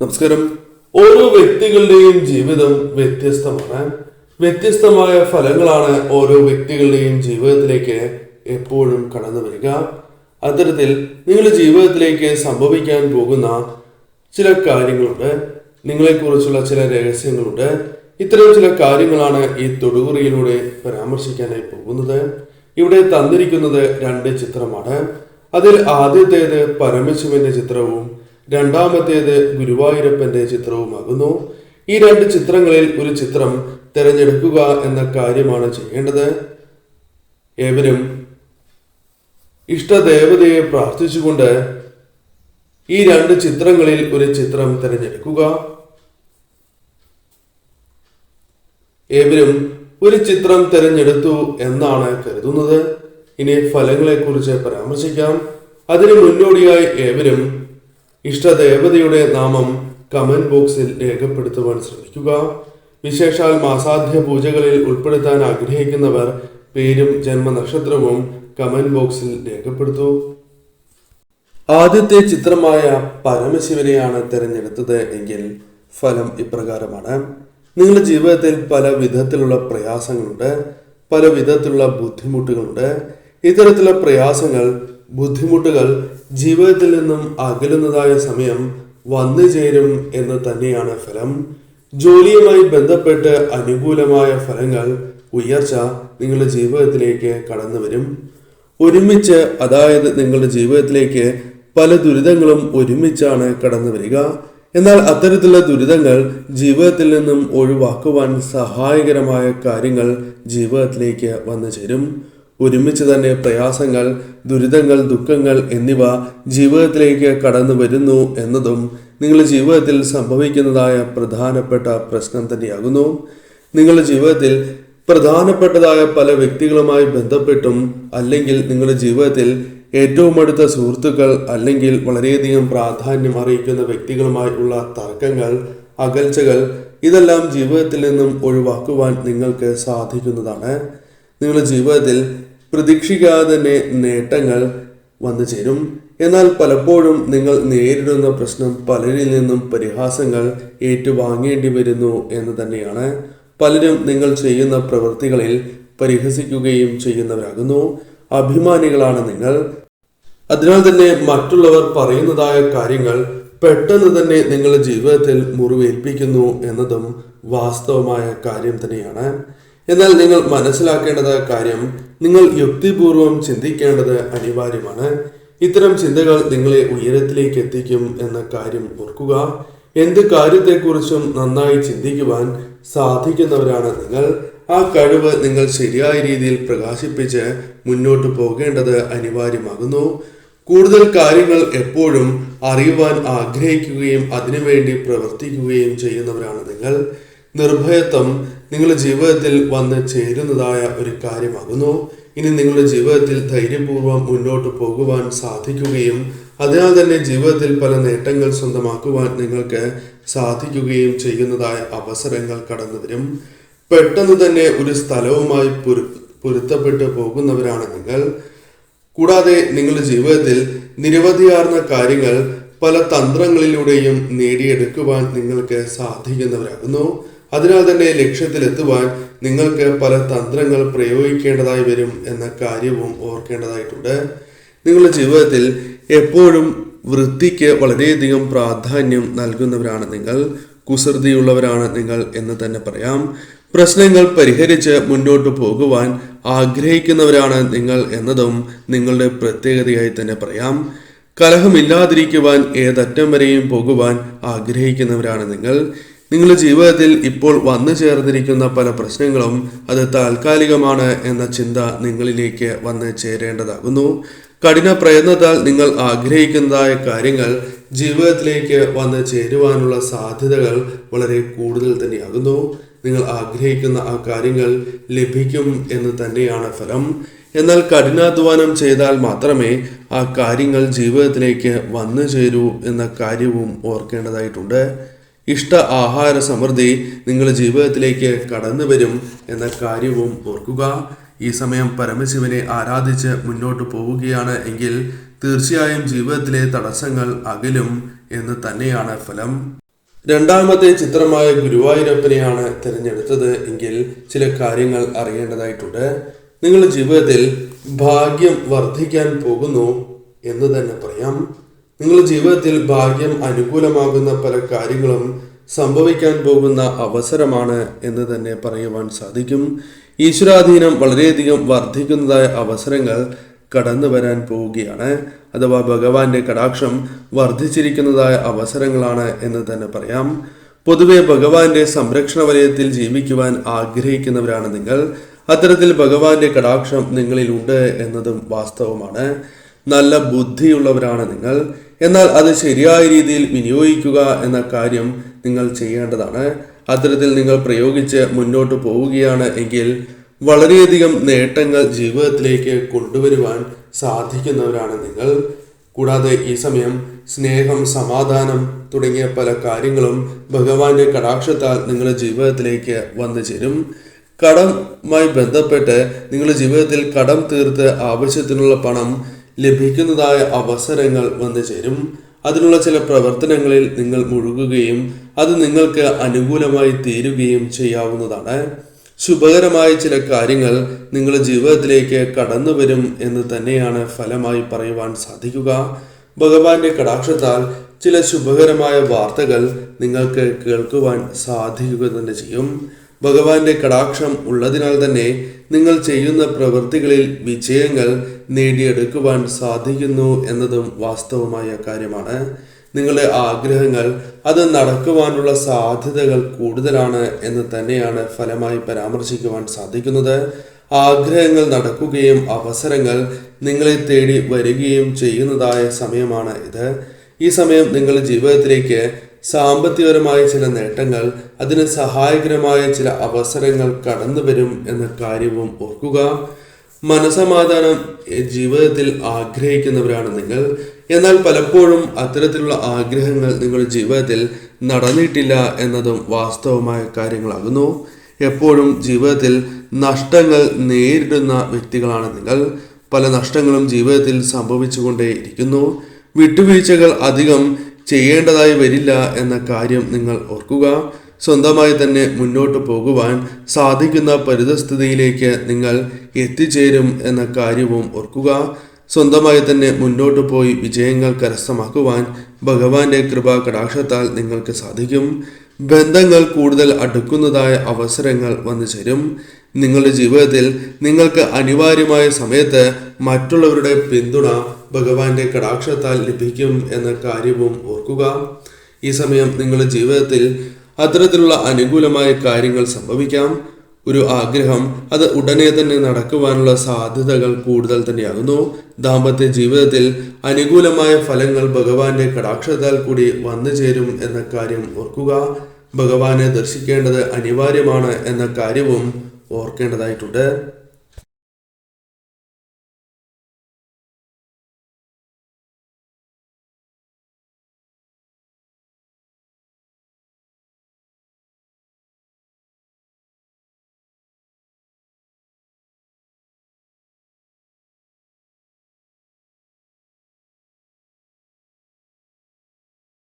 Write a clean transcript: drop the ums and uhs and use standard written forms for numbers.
നമസ്കാരം. ഓരോ വ്യക്തികളുടെയും ജീവിതം വ്യത്യസ്തമാണ്. വ്യത്യസ്തമായ ഫലങ്ങളാണ് ഓരോ വ്യക്തികളുടെയും ജീവിതത്തിലേക്ക് എപ്പോഴും കടന്നു വരിക. അത്തരത്തിൽ നിങ്ങളുടെ ജീവിതത്തിലേക്ക് സംഭവിക്കാൻ പോകുന്ന ചില കാര്യങ്ങളുണ്ട്, നിങ്ങളെക്കുറിച്ചുള്ള ചില രഹസ്യങ്ങളുണ്ട്. ഇത്തരം ചില കാര്യങ്ങളാണ് ഈ തൊടുകുറിയിലൂടെ പരാമർശിക്കാനായി പോകുന്നത്. ഇവിടെ തന്നിരിക്കുന്നത് 2 ചിത്രമാണ്. അതിൽ ആദ്യത്തേത് പരമശിവന്റെ ചിത്രവും രണ്ടാമത്തേത് ഗുരുവായൂരപ്പന്റെ ചിത്രവുമാകുന്നു. ഈ 2 ചിത്രങ്ങളിൽ ഒരു ചിത്രം തിരഞ്ഞെടുക്കുക എന്ന കാര്യമാണ് ചെയ്യേണ്ടത്. ഏവരും ഇഷ്ടദേവതയെ പ്രാർത്ഥിച്ചുകൊണ്ട് ഈ 2 ചിത്രങ്ങളിൽ ഒരു ചിത്രം തിരഞ്ഞെടുക്കുക. ഏവരും ഒരു ചിത്രം തിരഞ്ഞെടുത്തു എന്നാണ് കരുതുന്നത്. ഇനി ഫലങ്ങളെക്കുറിച്ച് പരാമർശിക്കാം. അതിനു മുന്നോടിയായി ഏവരും ഇഷ്ടദേവതയുടെ നാമം കമന്റ് ബോക്സിൽ രേഖപ്പെടുത്തുവാൻ ശ്രമിക്കുക. വിശേഷാൽ മാസാധ്യ പൂജകളിൽ ഉൾപ്പെടുത്താൻ ആഗ്രഹിക്കുന്നവർ പേരും ജന്മനക്ഷത്രവും കമന്റ് ബോക്സിൽ രേഖപ്പെടുത്തൂ. ആദ്യത്തെ ചിത്രമായ പരമശിവനെയാണ് തിരഞ്ഞെടുത്തത് എങ്കിൽ ഫലം ഇപ്രകാരമാണ്. നിങ്ങളുടെ ജീവിതത്തിൽ പല വിധത്തിലുള്ള പ്രയാസങ്ങളുണ്ട്, പല വിധത്തിലുള്ള ബുദ്ധിമുട്ടുകളുണ്ട്. ഇത്തരത്തിലുള്ള പ്രയാസങ്ങൾ, ബുദ്ധിമുട്ടുകൾ ജീവിതത്തിൽ നിന്നും അകലുന്നതായ സമയം വന്നു ചേരും എന്ന് തന്നെയാണ് ഫലം. ജോലിയുമായി ബന്ധപ്പെട്ട് അനുകൂലമായ ഫലങ്ങൾ, ഉയർച്ച നിങ്ങളുടെ ജീവിതത്തിലേക്ക് കടന്നു വരും. ഒരുമിച്ച്, അതായത് നിങ്ങളുടെ ജീവിതത്തിലേക്ക് പല ദുരിതങ്ങളും ഒരുമിച്ചാണ് കടന്നു വരിക. എന്നാൽ അത്തരത്തിലുള്ള ദുരിതങ്ങൾ ജീവിതത്തിൽ നിന്നും ഒഴിവാക്കുവാൻ സഹായകരമായ കാര്യങ്ങൾ ജീവിതത്തിലേക്ക് വന്നു ചേരും. ഒരുമിച്ച് തന്നെ പ്രയാസങ്ങൾ, ദുരിതങ്ങൾ, ദുഃഖങ്ങൾ എന്നിവ ജീവിതത്തിലേക്ക് കടന്നു വരുന്നു എന്നതും നിങ്ങളുടെ ജീവിതത്തിൽ സംഭവിക്കുന്നതായ പ്രധാനപ്പെട്ട പ്രശ്നം തന്നെയാകുന്നു. നിങ്ങളുടെ ജീവിതത്തിൽ പ്രധാനപ്പെട്ടതായ പല വ്യക്തികളുമായി ബന്ധപ്പെട്ടും, അല്ലെങ്കിൽ നിങ്ങളുടെ ജീവിതത്തിൽ ഏറ്റവും അടുത്ത സുഹൃത്തുക്കൾ, അല്ലെങ്കിൽ വളരെയധികം പ്രാധാന്യം അറിയിക്കുന്ന വ്യക്തികളുമായി ഉള്ള തർക്കങ്ങൾ, അകൽച്ചകൾ, ഇതെല്ലാം ജീവിതത്തിൽ നിന്നും ഒഴിവാക്കുവാൻ നിങ്ങൾക്ക് സാധിക്കുന്നതാണ്. നിങ്ങളുടെ ജീവിതത്തിൽ പ്രതീക്ഷിക്കാതെ തന്നെ നേട്ടങ്ങൾ വന്നു ചേരും. എന്നാൽ പലപ്പോഴും നിങ്ങൾ നേരിടുന്ന പ്രശ്നം പലരിൽ നിന്നും പരിഹാസങ്ങൾ ഏറ്റുവാങ്ങേണ്ടി വരുന്നു എന്ന് തന്നെയാണ്. പലരും നിങ്ങൾ ചെയ്യുന്ന പ്രവൃത്തികളിൽ പരിഹസിക്കുകയും ചെയ്യുന്നവരാകുന്നു. അഭിമാനികളാണ് നിങ്ങൾ. അതിനാൽ തന്നെ മറ്റുള്ളവർ പറയുന്നതായ കാര്യങ്ങൾ പെട്ടെന്ന് തന്നെ നിങ്ങളുടെ ജീവിതത്തിൽ മുറിവേൽപ്പിക്കുന്നു എന്നതും വാസ്തവമായ കാര്യം തന്നെയാണ്. എന്നാൽ നിങ്ങൾ മനസ്സിലാക്കേണ്ടതായ കാര്യം, നിങ്ങൾ യുക്തിപൂർവം ചിന്തിക്കേണ്ടത് അനിവാര്യമാണ്. ഇത്തരം ചിന്തകൾ നിങ്ങളെ ഉയരത്തിലേക്ക് എത്തിക്കും എന്ന കാര്യം ഓർക്കുക. എന്ത് കാര്യത്തെക്കുറിച്ചും നന്നായി ചിന്തിക്കുവാൻ സാധിക്കുന്നവരാണ് നിങ്ങൾ. ആ കഴിവ് നിങ്ങൾ ശരിയായ രീതിയിൽ പ്രകാശിപ്പിച്ച് മുന്നോട്ട് പോകേണ്ടത് അനിവാര്യമാകുന്നു. കൂടുതൽ കാര്യങ്ങൾ എപ്പോഴും അറിയുവാൻ ആഗ്രഹിക്കുകയും അതിനുവേണ്ടി പ്രവർത്തിക്കുകയും ചെയ്യുന്നവരാണ് നിങ്ങൾ. നിർഭയത്വം നിങ്ങളുടെ ജീവിതത്തിൽ വന്ന് ചേരുന്നതായ ഒരു കാര്യമാകുന്നു. ഇനി നിങ്ങളുടെ ജീവിതത്തിൽ ധൈര്യപൂർവ്വം മുന്നോട്ട് പോകുവാൻ സാധിക്കുകയും അതിനാൽ തന്നെ ജീവിതത്തിൽ പല നേട്ടങ്ങൾ സ്വന്തമാക്കുവാൻ നിങ്ങൾക്ക് സാധിക്കുകയും ചെയ്യുന്നതായ അവസരങ്ങൾ കടന്നു വരും. പെട്ടെന്ന് തന്നെ ഒരു സ്ഥലവുമായി പൊരുത്തപ്പെട്ടു പോകുന്നവരാണ് നിങ്ങൾ. കൂടാതെ നിങ്ങളുടെ ജീവിതത്തിൽ നിരവധിയാർന്ന കാര്യങ്ങൾ പല തന്ത്രങ്ങളിലൂടെയും നേടിയെടുക്കുവാൻ നിങ്ങൾക്ക് സാധിക്കുന്നവരാകുന്നു. അതിനാൽ തന്നെ ലക്ഷ്യത്തിലെത്തുവാൻ നിങ്ങൾക്ക് പല തന്ത്രങ്ങൾ പ്രയോഗിക്കേണ്ടതായി വരും എന്ന കാര്യവും ഓർക്കേണ്ടതായിട്ടുണ്ട്. നിങ്ങളുടെ ജീവിതത്തിൽ എപ്പോഴും വൃത്തിക്ക് വളരെയധികം പ്രാധാന്യം നൽകുന്നവരാണ് നിങ്ങൾ. കുസൃതിയുള്ളവരാണ് നിങ്ങൾ എന്ന് തന്നെ പറയാം. പ്രശ്നങ്ങൾ പരിഹരിച്ച് മുന്നോട്ട് പോകുവാൻ ആഗ്രഹിക്കുന്നവരാണ് നിങ്ങൾ എന്നതും നിങ്ങളുടെ പ്രത്യേകതയായി തന്നെ പറയാം. കലഹമില്ലാതിരിക്കുവാൻ ഏതറ്റം വരെയും പോകുവാൻ ആഗ്രഹിക്കുന്നവരാണ് നിങ്ങൾ. നിങ്ങളുടെ ജീവിതത്തിൽ ഇപ്പോൾ വന്നു ചേർന്നിരിക്കുന്ന പല പ്രശ്നങ്ങളും അത് താൽക്കാലികമാണ് എന്ന ചിന്ത നിങ്ങളിലേക്ക് വന്ന് ചേരേണ്ടതാകുന്നു. കഠിന പ്രയത്നത്താൽ നിങ്ങൾ ആഗ്രഹിക്കുന്നതായ കാര്യങ്ങൾ ജീവിതത്തിലേക്ക് വന്ന് ചേരുവാനുള്ള സാധ്യതകൾ വളരെ കൂടുതൽ തന്നെയാകുന്നു. നിങ്ങൾ ആഗ്രഹിക്കുന്ന ആ കാര്യങ്ങൾ ലഭിക്കും എന്ന് തന്നെയാണ് ഫലം. എന്നാൽ കഠിനാധ്വാനം ചെയ്താൽ മാത്രമേ ആ കാര്യങ്ങൾ ജീവിതത്തിലേക്ക് വന്നു ചേരൂ എന്ന കാര്യവും ഓർക്കേണ്ടതായിട്ടുണ്ട്. ഇഷ്ട ആഹാര സമൃദ്ധി നിങ്ങളുടെ ജീവിതത്തിലേക്ക് കടന്നു വരും എന്ന കാര്യവും ഓർക്കുക. ഈ സമയം പരമശിവനെ ആരാധിച്ച് മുന്നോട്ട് പോവുകയാണ് എങ്കിൽ തീർച്ചയായും ജീവിതത്തിലെ തടസ്സങ്ങൾ അകലും എന്ന് തന്നെയാണ് ഫലം. രണ്ടാമത്തെ ചിത്രമായ ഗുരുവായൂരപ്പനെയാണ് തിരഞ്ഞെടുത്തത് എങ്കിൽ ചില കാര്യങ്ങൾ അറിയേണ്ടതായിട്ടുണ്ട്. നിങ്ങളുടെ ജീവിതത്തിൽ ഭാഗ്യം വർദ്ധിക്കാൻ പോകുന്നു എന്ന് തന്നെ പറയാം. നിങ്ങളുടെ ജീവിതത്തിൽ ഭാഗ്യം അനുകൂലമാകുന്ന പല കാര്യങ്ങളും സംഭവിക്കാൻ പോകുന്ന അവസരമാണ് എന്ന് തന്നെ പറയുവാൻ സാധിക്കും. ഈശ്വരാധീനം വളരെയധികം വർദ്ധിക്കുന്നതായ അവസരങ്ങൾ കടന്നു വരാൻ പോവുകയാണ്. അഥവാ ഭഗവാന്റെ കടാക്ഷം വർദ്ധിച്ചിരിക്കുന്നതായ അവസരങ്ങളാണ് എന്ന് തന്നെ പറയാം. പൊതുവെ ഭഗവാന്റെ സംരക്ഷണ വലയത്തിൽ ജീവിക്കുവാൻ ആഗ്രഹിക്കുന്നവരാണ് നിങ്ങൾ. അത്തരത്തിൽ ഭഗവാന്റെ കടാക്ഷം നിങ്ങളിലുണ്ട് എന്നതും വാസ്തവമാണ്. നല്ല ബുദ്ധിയുള്ളവരാണ് നിങ്ങൾ. എന്നാൽ അത് ശരിയായ രീതിയിൽ വിനിയോഗിക്കുക എന്ന കാര്യം നിങ്ങൾ ചെയ്യേണ്ടതാണ്. അത്തരത്തിൽ നിങ്ങൾ പ്രയോഗിച്ച് മുന്നോട്ട് പോവുകയാണ് എങ്കിൽ വളരെയധികം നേട്ടങ്ങൾ ജീവിതത്തിലേക്ക് കൊണ്ടുവരുവാൻ സാധിക്കുന്നവരാണ് നിങ്ങൾ. കൂടാതെ ഈ സമയം സ്നേഹം, സമാധാനം തുടങ്ങിയ പല കാര്യങ്ങളും ഭഗവാന്റെ കടാക്ഷത്താൽ നിങ്ങളുടെ ജീവിതത്തിലേക്ക് വന്നു ചേരും. കടമായി ബന്ധപ്പെട്ട് നിങ്ങളുടെ ജീവിതത്തിൽ കടം തീർത്ത് ആവശ്യത്തിനുള്ള പണം ലഭിക്കുന്നതായ അവസരങ്ങൾ വന്നു ചേരും. അതിനുള്ള ചില പ്രവർത്തനങ്ങളിൽ നിങ്ങൾ മുഴുകുകയും അത് നിങ്ങൾക്ക് അനുകൂലമായി തീരുകയും ചെയ്യാവുന്നതാണ്. ശുഭകരമായ ചില കാര്യങ്ങൾ നിങ്ങളുടെ ജീവിതത്തിലേക്ക് കടന്നു വരും എന്ന് തന്നെയാണ് ഫലമായി പറയുവാൻ സാധിക്കുക. ഭഗവാന്റെ കടാക്ഷത്താൽ ചില ശുഭകരമായ വാർത്തകൾ നിങ്ങൾക്ക് കേൾക്കുവാൻ സാധിക്കുക തന്നെ ചെയ്യും. ഭഗവാന്റെ കടാക്ഷം ഉള്ളതിനാൽ തന്നെ നിങ്ങൾ ചെയ്യുന്ന പ്രവൃത്തികളിൽ വിജയങ്ങൾ നേടിയെടുക്കുവാൻ സാധിക്കുന്നു എന്നതും വാസ്തവമായ കാര്യമാണ്. നിങ്ങളുടെ ആഗ്രഹങ്ങൾ അത് നടക്കുവാനുള്ള സാധ്യതകൾ കൂടുതലാണ് എന്ന് തന്നെയാണ് ഫലമായി പരാമർശിക്കുവാൻ സാധിക്കുന്നത്. ആഗ്രഹങ്ങൾ നടക്കുകയും അവസരങ്ങൾ നിങ്ങളെ തേടി വരികയും ചെയ്യുന്നതായ സമയമാണ് ഇത്. ഈ സമയം നിങ്ങളുടെ ജീവിതത്തിലേക്ക് സാമ്പത്തികപരമായ ചില നേട്ടങ്ങൾ, അതിന് സഹായകരമായ ചില അവസരങ്ങൾ കടന്നു വരും എന്ന കാര്യവും ഓർക്കുക. മനസമാധാനം ജീവിതത്തിൽ ആഗ്രഹിക്കുന്നവരാണ് നിങ്ങൾ. എന്നാൽ പലപ്പോഴും അത്തരത്തിലുള്ള ആഗ്രഹങ്ങൾ നിങ്ങളുടെ ജീവിതത്തിൽ നടന്നിട്ടില്ല എന്നതും വാസ്തവമായ കാര്യങ്ങളാകുന്നു. എപ്പോഴും ജീവിതത്തിൽ നഷ്ടങ്ങൾ നേരിടുന്ന വ്യക്തികളാണ് നിങ്ങൾ. പല നഷ്ടങ്ങളും ജീവിതത്തിൽ സംഭവിച്ചുകൊണ്ടേയിരിക്കുന്നു. വിട്ടുവീഴ്ചകൾ അധികം ചെയ്യേണ്ടതായി വരില്ല എന്ന കാര്യം നിങ്ങൾ ഓർക്കുക. സ്വന്തമായി തന്നെ മുന്നോട്ട് പോകുവാൻ സാധിക്കുന്ന പരിതസ്ഥിതിയിലേക്ക് നിങ്ങൾ എത്തിച്ചേരും എന്ന കാര്യവും ഓർക്കുക. സ്വന്തമായി തന്നെ മുന്നോട്ട് പോയി വിജയങ്ങൾ കരസ്ഥമാക്കുവാൻ ഭഗവാന്റെ കൃപാ കടാക്ഷത്താൽ നിങ്ങൾക്ക് സാധിക്കും. ബന്ധങ്ങൾ കൂടുതൽ അടുക്കുന്നതായ അവസരങ്ങൾ വന്നു ചേരും. നിങ്ങളുടെ ജീവിതത്തിൽ നിങ്ങൾക്ക് അനിവാര്യമായ സമയത്ത് മറ്റുള്ളവരുടെ പിന്തുണ ഭഗവാന്റെ കടാക്ഷത്താൽ ലഭിക്കും എന്ന കാര്യവും ഓർക്കുക. ഈ സമയം നിങ്ങളുടെ ജീവിതത്തിൽ അത്തരത്തിലുള്ള അനുകൂലമായ കാര്യങ്ങൾ സംഭവിക്കാം. ഒരു ആഗ്രഹം അത് ഉടനെ തന്നെ നടക്കുവാനുള്ള സാധ്യതകൾ കൂടുതൽ തന്നെയാകുന്നു. ദാമ്പത്യ ജീവിതത്തിൽ അനുകൂലമായ ഫലങ്ങൾ ഭഗവാന്റെ കടാക്ഷത്താൽ കൂടി വന്നു ചേരും എന്ന കാര്യം ഓർക്കുക. ഭഗവാനെ ദർശിക്കേണ്ടത് അനിവാര്യമാണ് എന്ന കാര്യവും ഓർക്കേണ്ടതായിട്ടുണ്ട്.